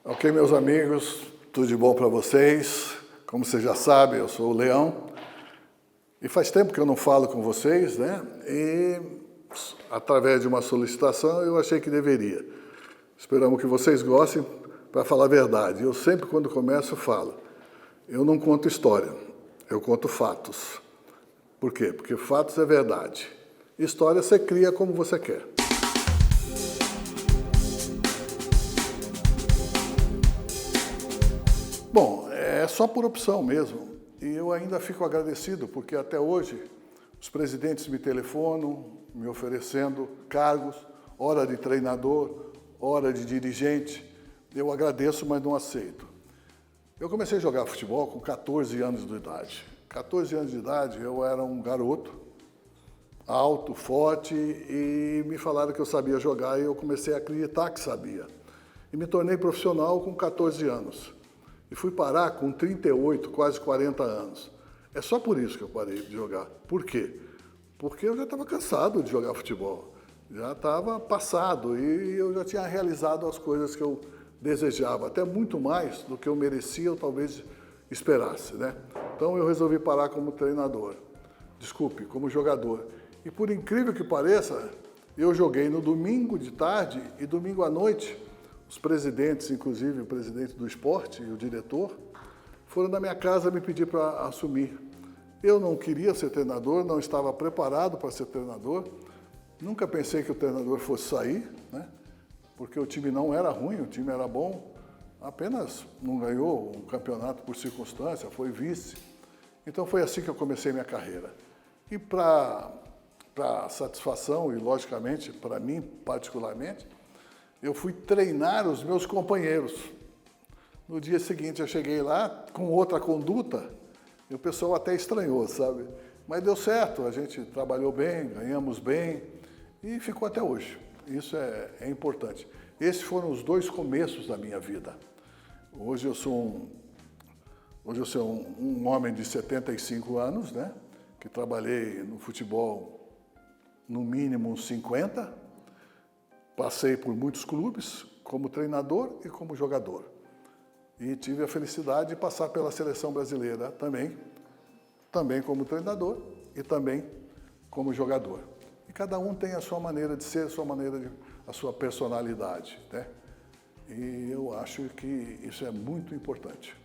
Ok, meus amigos, tudo de bom para vocês? Como vocês já sabem, eu sou o Leão e faz tempo que eu não falo com vocês, né? E através de uma solicitação eu achei que deveria. Esperamos que vocês gostem. Para falar a verdade, eu sempre quando começo falo, eu não conto história, eu conto fatos. Por quê? Porque fatos é verdade. História você cria como você quer. Bom, é só por opção mesmo. E eu ainda fico agradecido, porque até hoje os presidentes me telefonam, me oferecendo cargos, hora de treinador, hora de dirigente. Eu agradeço, mas não aceito. Eu comecei a jogar futebol com 14 anos de idade. 14 anos de idade eu era um garoto, alto, forte, e me falaram que eu sabia jogar e eu comecei a acreditar que sabia. E me tornei profissional com 14 anos. E fui parar com 38, quase 40 anos. É só por isso que eu parei de jogar. Por quê? Porque eu já estava cansado de jogar futebol. Já estava passado e eu já tinha realizado as coisas que eu desejava, até muito mais do que eu merecia ou talvez esperasse, né? Então eu resolvi parar como treinador. Desculpe, como jogador. E por incrível que pareça, eu joguei no domingo de tarde e domingo à noite. Os presidentes, inclusive o presidente do esporte e o diretor, foram na minha casa me pedir para assumir. Eu não queria ser treinador, não estava preparado para ser treinador. Nunca pensei que o treinador fosse sair, né? Porque o time não era ruim, o time era bom. Apenas não ganhou um campeonato por circunstância, foi vice. Então foi assim que eu comecei minha carreira. E para satisfação e, logicamente, para mim particularmente, eu fui treinar os meus companheiros. No dia seguinte eu cheguei lá com outra conduta e o pessoal até estranhou, sabe? Mas deu certo, a gente trabalhou bem, ganhamos bem e ficou até hoje. Isso é importante. Esses foram os dois começos da minha vida. Hoje eu sou um homem de 75 anos, né? Que trabalhei no futebol no mínimo uns 50. Passei por muitos clubes como treinador e como jogador. E tive a felicidade de passar pela seleção brasileira também como treinador e também como jogador. E cada um tem a sua maneira de ser, a sua personalidade, né? E eu acho que isso é muito importante.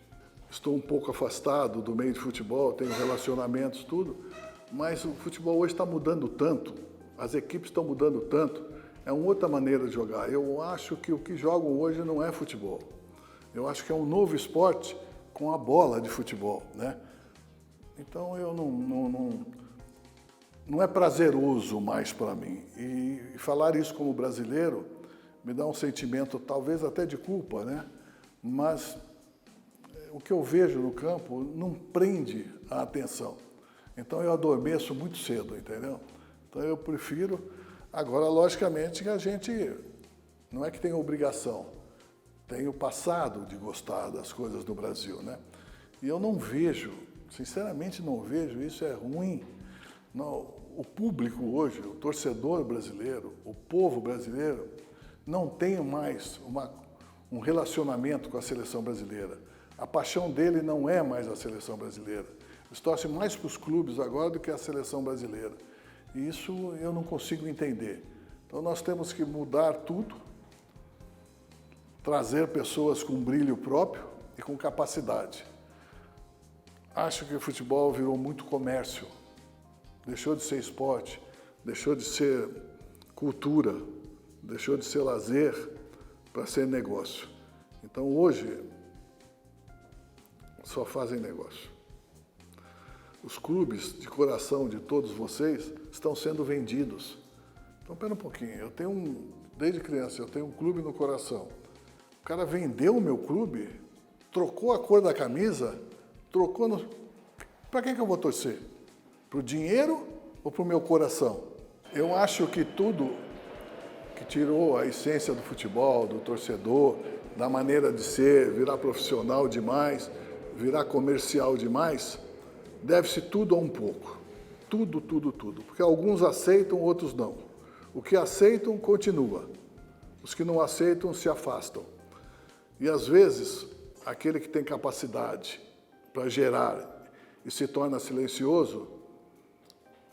Estou um pouco afastado do meio de futebol, tenho relacionamentos, tudo, mas o futebol hoje está mudando tanto, as equipes estão mudando tanto, é uma outra maneira de jogar. Eu acho que o que jogam hoje não é futebol. Eu acho que é um novo esporte com a bola de futebol, né? Então eu não é prazeroso mais para mim. E falar isso como brasileiro me dá um sentimento talvez até de culpa, né? Mas o que eu vejo no campo não prende a atenção. Então eu adormeço muito cedo, entendeu? Então eu prefiro... Agora, logicamente, que a gente não é que tem obrigação, tem o passado de gostar das coisas do Brasil, né? E eu não vejo, sinceramente não vejo, isso é ruim. Não, o público hoje, o torcedor brasileiro, o povo brasileiro, não tem mais um relacionamento com a seleção brasileira. A paixão dele não é mais a seleção brasileira. Eles torcem mais para os clubes agora do que a seleção brasileira. E isso eu não consigo entender. Então nós temos que mudar tudo, trazer pessoas com brilho próprio e com capacidade. Acho que o futebol virou muito comércio. Deixou de ser esporte, deixou de ser cultura, deixou de ser lazer para ser negócio. Então hoje só fazem negócio. Os clubes de coração de todos vocês estão sendo vendidos. Então, pera um pouquinho, desde criança, eu tenho um clube no coração. O cara vendeu o meu clube, trocou a cor da camisa, Para quem que eu vou torcer? Para o dinheiro ou para o meu coração? Eu acho que tudo que tirou a essência do futebol, do torcedor, da maneira de ser, virar profissional demais, virar comercial demais, deve-se tudo a um pouco. Tudo. Porque alguns aceitam, outros não. O que aceitam, continua. Os que não aceitam, se afastam. E às vezes, aquele que tem capacidade para gerar e se torna silencioso,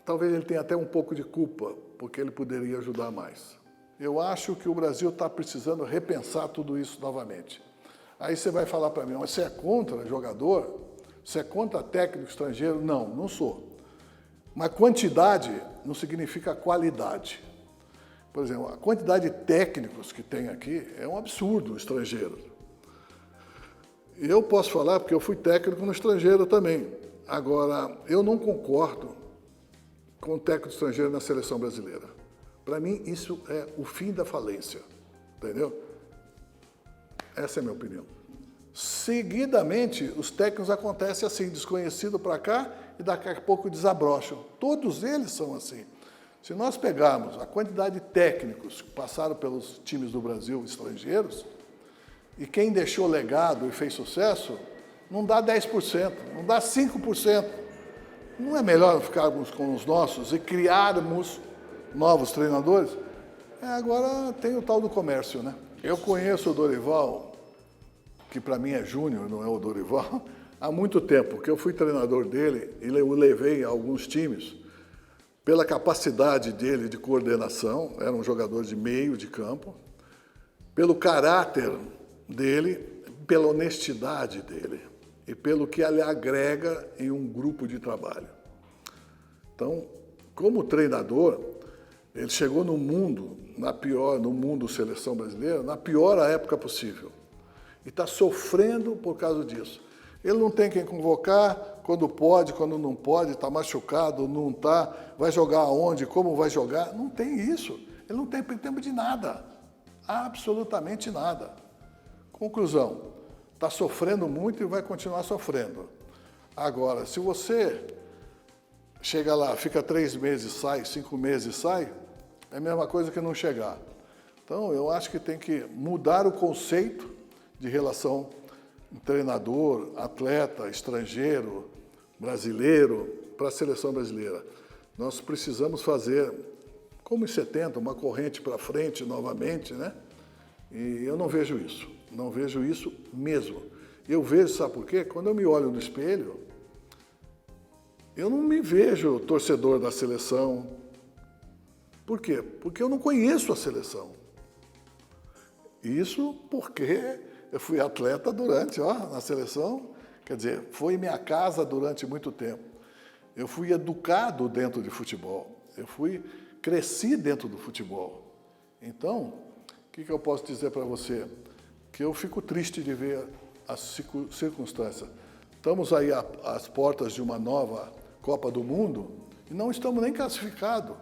talvez ele tenha até um pouco de culpa, porque ele poderia ajudar mais. Eu acho que o Brasil está precisando repensar tudo isso novamente. Aí você vai falar para mim, mas você é contra jogador? Você é contra técnico estrangeiro? Não, não sou. Mas quantidade não significa qualidade. Por exemplo, a quantidade de técnicos que tem aqui é um absurdo, estrangeiro. Eu posso falar porque eu fui técnico no estrangeiro também. Agora, eu não concordo com o técnico estrangeiro na seleção brasileira. Para mim, isso é o fim da falência, entendeu? Essa é a minha opinião. Seguidamente, os técnicos acontecem assim, desconhecido para cá e daqui a pouco desabrocham. Todos eles são assim. Se nós pegarmos a quantidade de técnicos que passaram pelos times do Brasil estrangeiros, e quem deixou legado e fez sucesso, não dá 10%, não dá 5%. Não é melhor ficarmos com os nossos e criarmos novos treinadores? Agora tem o tal do comércio, né? Eu conheço o Dorival, que para mim é Júnior, não é o Dorival, há muito tempo, porque eu fui treinador dele e eu o levei a alguns times pela capacidade dele de coordenação, era um jogador de meio de campo, pelo caráter dele, pela honestidade dele e pelo que ele agrega em um grupo de trabalho. Então, como treinador, ele chegou no mundo, no mundo seleção brasileira, na pior época possível. E está sofrendo por causa disso. Ele não tem quem convocar, quando pode, quando não pode, está machucado, não está, vai jogar aonde, como vai jogar. Não tem isso. Ele não tem tempo de nada. Absolutamente nada. Conclusão, está sofrendo muito e vai continuar sofrendo. Agora, se você chega lá, fica 3 meses, sai, 5 meses, sai, é a mesma coisa que não chegar. Então, eu acho que tem que mudar o conceito de relação treinador, atleta, estrangeiro, brasileiro, para a seleção brasileira. Nós precisamos fazer, como em 70, uma corrente para frente novamente, né? E eu não vejo isso, não vejo isso mesmo. Eu vejo, sabe por quê? Quando eu me olho no espelho, eu não me vejo torcedor da seleção. Por quê? Porque eu não conheço a seleção. Isso porque eu fui atleta na seleção, quer dizer, foi minha casa durante muito tempo. Eu fui educado dentro de futebol, cresci dentro do futebol. Então, o que eu posso dizer para você? Que eu fico triste de ver as circunstâncias. Estamos aí às portas de uma nova Copa do Mundo e não estamos nem classificados.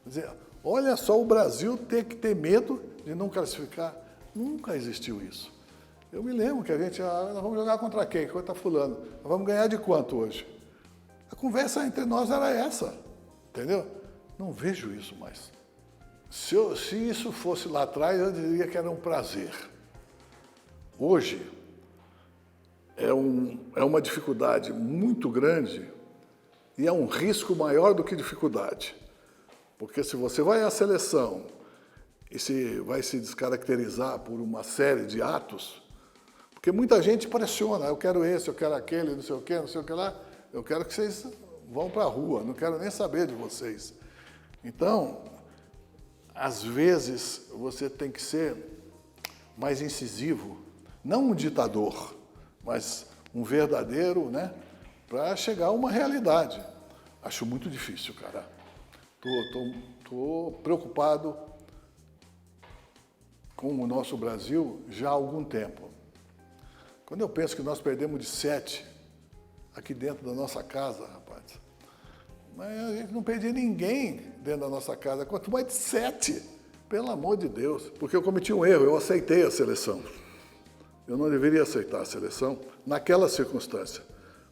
Quer dizer, olha só o Brasil ter que ter medo de não classificar. Nunca existiu isso. Eu me lembro que nós vamos jogar contra quem? Contra fulano. Nós vamos ganhar de quanto hoje? A conversa entre nós era essa, entendeu? Não vejo isso mais. Se isso fosse lá atrás, eu diria que era um prazer. Hoje, é uma dificuldade muito grande e é um risco maior do que dificuldade. Porque se você vai à seleção e vai se descaracterizar por uma série de atos, porque muita gente pressiona, eu quero esse, eu quero aquele, não sei o que, não sei o que lá, eu quero que vocês vão para a rua, não quero nem saber de vocês. Então, às vezes, você tem que ser mais incisivo, não um ditador, mas um verdadeiro, né, para chegar a uma realidade. Acho muito difícil, cara. Tô preocupado com o nosso Brasil já há algum tempo. Quando eu penso que nós perdemos de 7 aqui dentro da nossa casa, rapaz, mas a gente não perdia ninguém dentro da nossa casa, quanto mais de 7, pelo amor de Deus. Porque eu cometi um erro, eu aceitei a seleção. Eu não deveria aceitar a seleção naquela circunstância,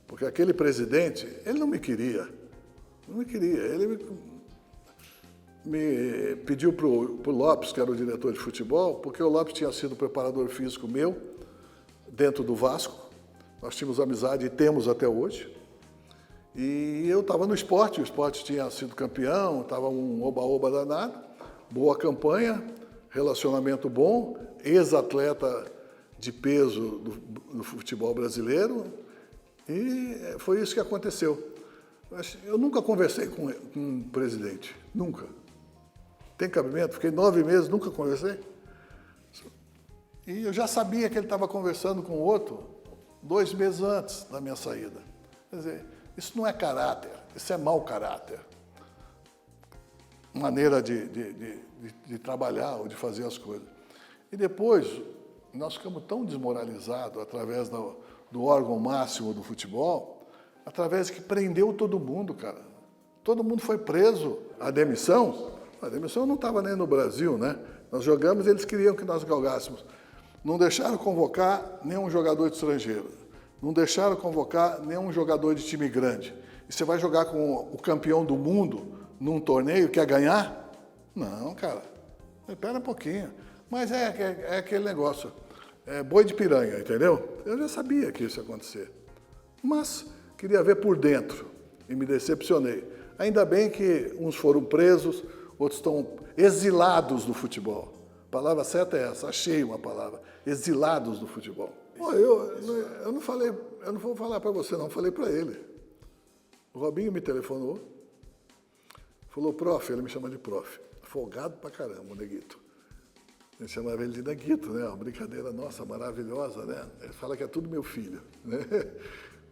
porque aquele presidente, ele não me queria, ele me pediu para o Lopes, que era o diretor de futebol, porque o Lopes tinha sido preparador físico meu, dentro do Vasco, nós tínhamos amizade e temos até hoje, e eu estava no esporte, o esporte tinha sido campeão, estava um oba-oba danado, boa campanha, relacionamento bom, ex-atleta de peso do futebol brasileiro, e foi isso que aconteceu. Eu nunca conversei com um presidente, nunca. Tem cabimento? Fiquei 9 meses, nunca conversei. E eu já sabia que ele estava conversando com outro 2 meses antes da minha saída. Quer dizer, isso não é caráter, isso é mau caráter. Maneira de trabalhar ou de fazer as coisas. E depois, nós ficamos tão desmoralizados através do órgão máximo do futebol, através que prendeu todo mundo, cara. Todo mundo foi preso. A demissão não estava nem no Brasil, né? Nós jogamos e eles queriam que nós jogássemos. Não deixaram convocar nenhum jogador estrangeiro. Não deixaram convocar nenhum jogador de time grande. E você vai jogar com o campeão do mundo num torneio, quer ganhar? Não, cara. Espera um pouquinho. Mas é aquele negócio. É boi de piranha, entendeu? Eu já sabia que isso ia acontecer. Mas queria ver por dentro. E me decepcionei. Ainda bem que uns foram presos, outros estão exilados do futebol. A palavra certa é essa, achei uma palavra. Exilados do futebol. Pô, eu não falei, eu não vou falar para você não, falei para ele. O Robinho me telefonou, falou, prof, ele me chama de prof. Folgado pra caramba, o Neguito. A gente chamava ele de Neguito, né? Uma brincadeira nossa, maravilhosa, né? Ele fala que é tudo meu filho, né?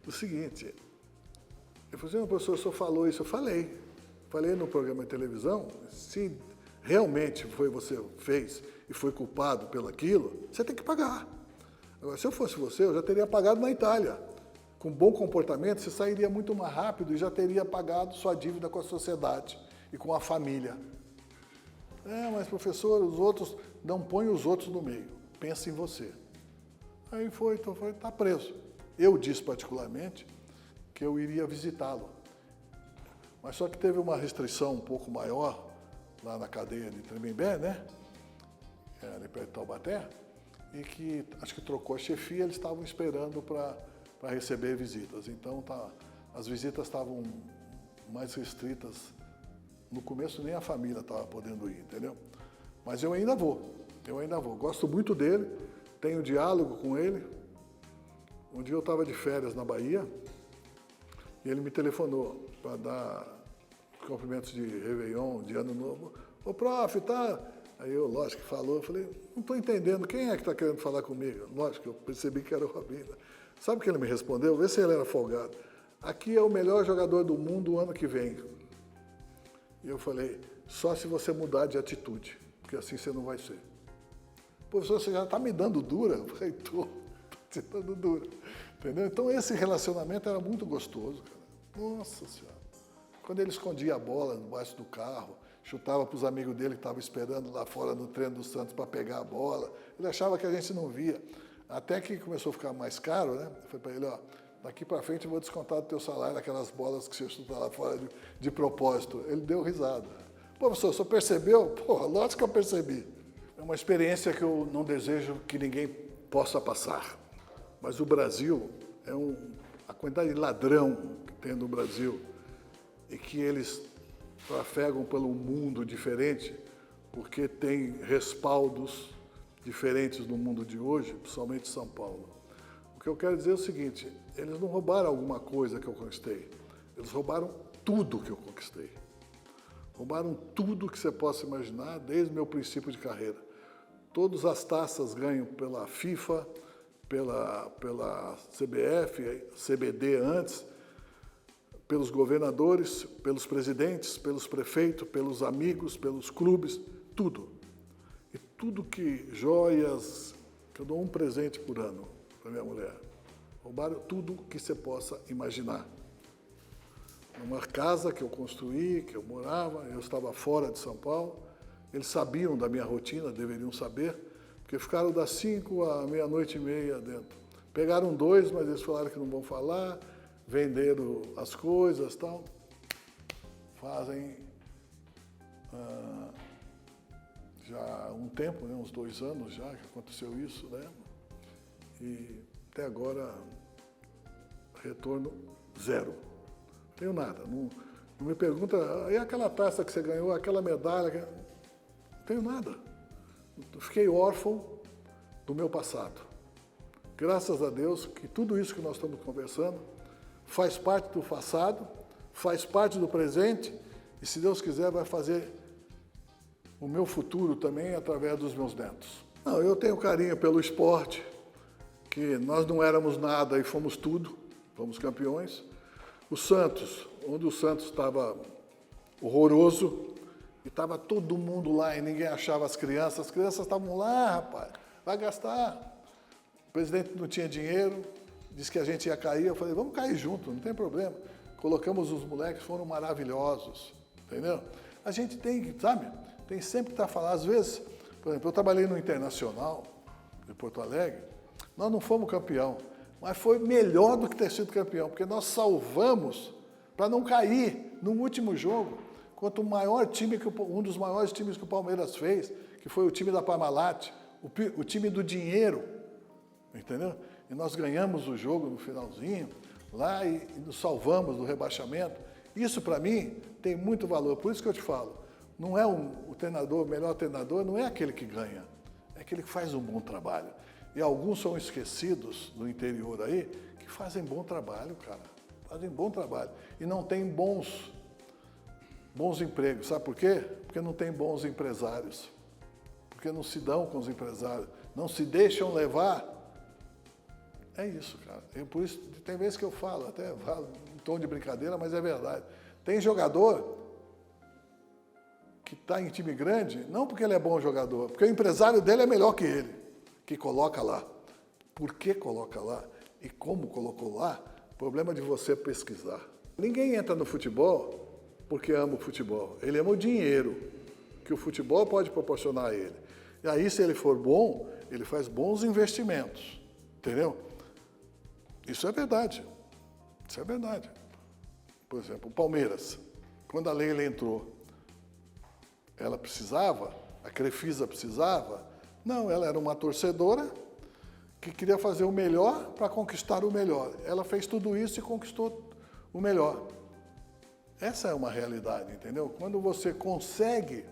O seguinte, ele falou assim, professor, o senhor falou isso? Eu falei. Falei no programa de televisão, se realmente foi você fez e foi culpado pelo aquilo, você tem que pagar. Agora, se eu fosse você, eu já teria pagado na Itália. Com bom comportamento, você sairia muito mais rápido e já teria pagado sua dívida com a sociedade e com a família. Mas professor, os outros, não põe os outros no meio, pensa em você. Aí tá preso. Eu disse particularmente que eu iria visitá-lo. Mas só que teve uma restrição um pouco maior lá na cadeia de Tremembé, né? Ali perto de Taubaté, e que acho que trocou a chefia, eles estavam esperando para receber visitas. Então as visitas estavam mais restritas. No começo nem a família estava podendo ir, entendeu? Mas eu ainda vou. Gosto muito dele, tenho diálogo com ele. Um dia eu estava de férias na Bahia e ele me telefonou para dar cumprimentos de Réveillon, de Ano Novo. Ô, prof, tá? Aí eu, lógico, que falou, eu falei, não estou entendendo, quem é que está querendo falar comigo? Lógico, eu percebi que era o Robinho. Sabe o que ele me respondeu? Vê se ele era folgado. Aqui é o melhor jogador do mundo o ano que vem. E eu falei, só se você mudar de atitude, porque assim você não vai ser. Professor, você já está me dando dura? Eu falei, estou te dando dura. Entendeu? Então esse relacionamento era muito gostoso, cara. Nossa Senhora. Quando ele escondia a bola debaixo do carro, chutava para os amigos dele que estavam esperando lá fora no treino do Santos para pegar a bola, ele achava que a gente não via. Até que começou a ficar mais caro, né? Eu falei para ele, ó, daqui para frente eu vou descontar do teu salário aquelas bolas que você chuta lá fora de propósito. Ele deu risada. Pô, professor, o senhor percebeu? Pô, lógico que eu percebi. É uma experiência que eu não desejo que ninguém possa passar. Mas o Brasil a quantidade de ladrão que tem no Brasil e que eles trafegam pelo mundo diferente, porque tem respaldos diferentes no mundo de hoje, principalmente São Paulo. O que eu quero dizer é o seguinte, eles não roubaram alguma coisa que eu conquistei, eles roubaram tudo que eu conquistei. Roubaram tudo que você possa imaginar, desde o meu princípio de carreira. Todas as taças ganham pela FIFA, pela CBF, CBD antes, pelos governadores, pelos presidentes, pelos prefeitos, pelos amigos, pelos clubes, tudo. E tudo que joias, que eu dou um presente por ano para minha mulher. Roubaram tudo que você possa imaginar. Numa casa que eu construí, que eu morava, eu estava fora de São Paulo, eles sabiam da minha rotina, deveriam saber, porque ficaram das 5 à meia-noite e meia dentro. Pegaram 2, mas eles falaram que não vão falar, venderam as coisas e tal. Fazem já há um tempo, né, uns 2 anos já que aconteceu isso, né? E até agora, retorno 0. Não tenho nada. Não me pergunta, e aquela taça que você ganhou, aquela medalha? Não tenho nada. Fiquei órfão do meu passado. graças a Deus, que tudo isso que nós estamos conversando faz parte do passado, faz parte do presente e, se Deus quiser, vai fazer o meu futuro também através dos meus netos. Não, eu tenho carinho pelo esporte, que nós não éramos nada e fomos tudo, fomos campeões. O Santos, onde o Santos estava horroroso, e estava todo mundo lá e ninguém achava as crianças estavam lá, rapaz, vai gastar. O presidente não tinha dinheiro, disse que a gente ia cair, eu falei, vamos cair junto, não tem problema. Colocamos os moleques, foram maravilhosos, entendeu? A gente tem, sabe, tem sempre que estar falando, às vezes, por exemplo, eu trabalhei no Internacional, de Porto Alegre, nós não fomos campeão, mas foi melhor do que ter sido campeão, porque nós salvamos para não cair no último jogo, contra o maior time, um dos maiores times que o Palmeiras fez, que foi o time da Parmalat, o time do dinheiro, entendeu? E nós ganhamos o jogo no finalzinho, lá e nos salvamos do rebaixamento. Isso, para mim, tem muito valor. Por isso que eu te falo, não é o treinador, o melhor treinador, não é aquele que ganha, é aquele que faz um bom trabalho. E alguns são esquecidos no interior aí, que fazem bom trabalho, cara. Fazem bom trabalho. E não tem bons empregos. Sabe por quê? Porque não tem bons empresários. Porque não se dão com os empresários. Não se deixam levar. É isso, cara. Por isso, tem vezes que eu falo, até falo em tom de brincadeira, mas é verdade. Tem jogador que está em time grande, não porque ele é bom jogador, porque o empresário dele é melhor que ele, que coloca lá. Por que coloca lá e como colocou lá, problema de você pesquisar. Ninguém entra no futebol porque ama o futebol. Ele ama o dinheiro que o futebol pode proporcionar a ele. E aí, se ele for bom, ele faz bons investimentos. Entendeu? Isso é verdade. Isso é verdade. Por exemplo, o Palmeiras, quando a Leila entrou, ela precisava, a Crefisa precisava? Não, ela era uma torcedora que queria fazer o melhor para conquistar o melhor. Ela fez tudo isso e conquistou o melhor. Essa é uma realidade, entendeu? Quando você consegue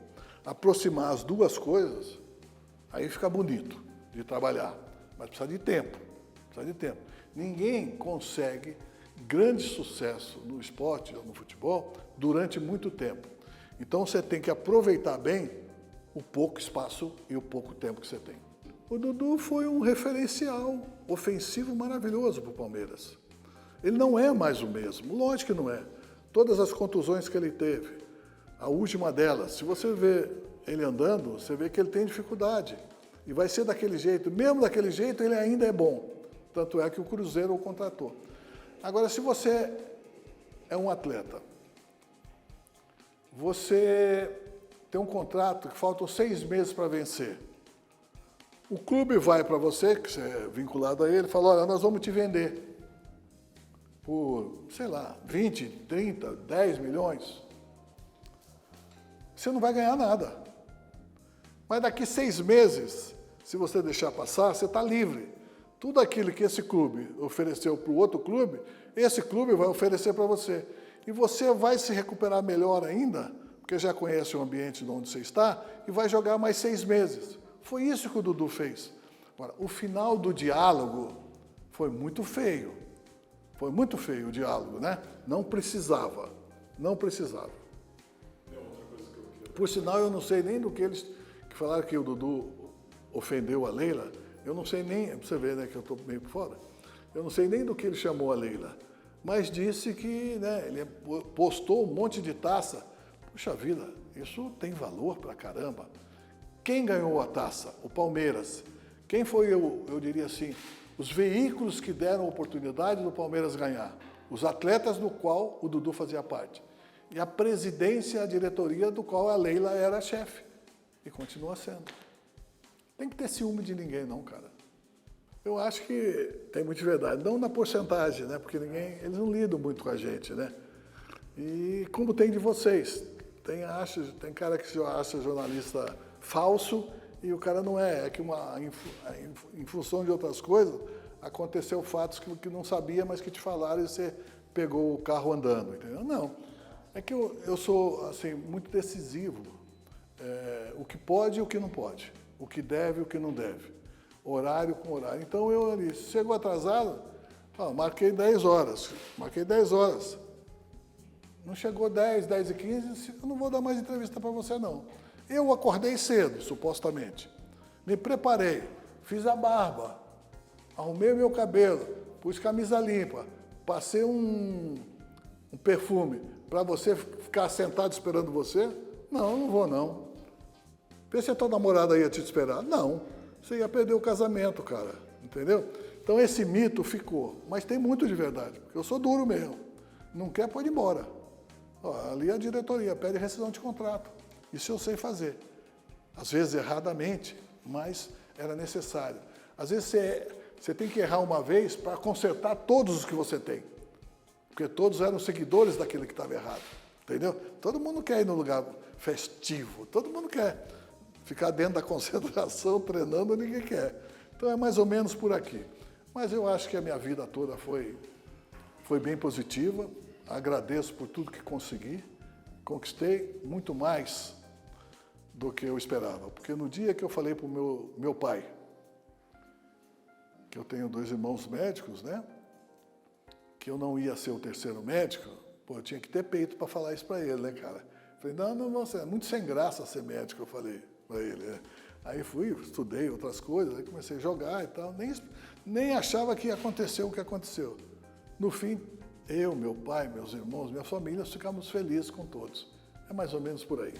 aproximar as duas coisas, aí fica bonito de trabalhar, mas precisa de tempo, precisa de tempo. Ninguém consegue grande sucesso no esporte ou no futebol durante muito tempo. Então você tem que aproveitar bem o pouco espaço e o pouco tempo que você tem. O Dudu foi um referencial ofensivo maravilhoso para o Palmeiras. Ele não é mais o mesmo, lógico que não é. Todas as contusões que ele teve, a última delas, se você vê ele andando, você vê que ele tem dificuldade. E vai ser daquele jeito, mesmo daquele jeito ele ainda é bom. Tanto é que o Cruzeiro o contratou. Agora, se você é um atleta, você tem um contrato que faltam 6 meses para vencer. O clube vai para você, que você é vinculado a ele, fala, olha, nós vamos te vender por, sei lá, 20, 30, 10 milhões. Você não vai ganhar nada. Mas daqui 6 meses, se você deixar passar, você está livre. Tudo aquilo que esse clube ofereceu para o outro clube, esse clube vai oferecer para você. E você vai se recuperar melhor ainda, porque já conhece o ambiente onde você está, e vai jogar mais 6 meses. Foi isso que o Dudu fez. Agora, o final do diálogo foi muito feio. Foi muito feio o diálogo, né? Não precisava. Não precisava. Por sinal, eu não sei nem do que eles que falaram que o Dudu ofendeu a Leila. Eu não sei nem, pra você ver, né, que eu estou meio por fora. Eu não sei nem do que ele chamou a Leila. Mas disse que, né, ele postou um monte de taça. Puxa vida, isso tem valor pra caramba. Quem ganhou a taça? O Palmeiras. Quem foi, eu diria assim, os veículos que deram a oportunidade do Palmeiras ganhar? Os atletas do qual o Dudu fazia parte. E a presidência, a diretoria do qual a Leila era a chefe. E continua sendo. Tem que ter ciúme de ninguém, não, cara. Eu acho que tem muita verdade. Não na porcentagem, né? Porque eles não lidam muito com a gente, né? E como tem de vocês. Tem cara que se acha jornalista falso e o cara não é. É que em função de outras coisas, aconteceu fatos que não sabia, mas que te falaram e você pegou o carro andando, entendeu? Não. É que eu sou, assim, muito decisivo. O que pode e o que não pode. O que deve e o que não deve. horário com horário. Então eu ali, chegou atrasado, marquei 10 horas, Não chegou 10, 10 e 15, eu não vou dar mais entrevista para você não. Eu acordei cedo, supostamente. Me preparei, fiz a barba, arrumei o meu cabelo, pus camisa limpa, passei um perfume para você ficar sentado esperando você? Não, não vou não. Vê se a tua namorada ia te esperar. Não, você ia perder o casamento, cara, entendeu? Então esse mito ficou, mas tem muito de verdade, porque eu sou duro mesmo. Não quer, pode ir embora. Ali a diretoria pede rescisão de contrato. Isso eu sei fazer. Às vezes erradamente, mas era necessário. Às vezes você tem que errar uma vez para consertar todos os que você tem. Porque todos eram seguidores daquele que estava errado. Entendeu? Todo mundo quer ir no lugar festivo. Todo mundo quer ficar dentro da concentração, treinando, ninguém quer. Então é mais ou menos por aqui. Mas eu acho que a minha vida toda foi bem positiva. Agradeço por tudo que consegui. Conquistei muito mais do que eu esperava. Porque no dia que eu falei para o meu pai, que eu tenho 2 irmãos médicos, né? Que eu não ia ser o terceiro médico, eu tinha que ter peito para falar isso para ele, né, cara? Falei, não, é muito sem graça ser médico, eu falei para ele. Né? Aí fui, estudei outras coisas, aí comecei a jogar e tal, nem achava que ia acontecer o que aconteceu. No fim, eu, meu pai, meus irmãos, minha família, ficamos felizes com todos. É mais ou menos por aí.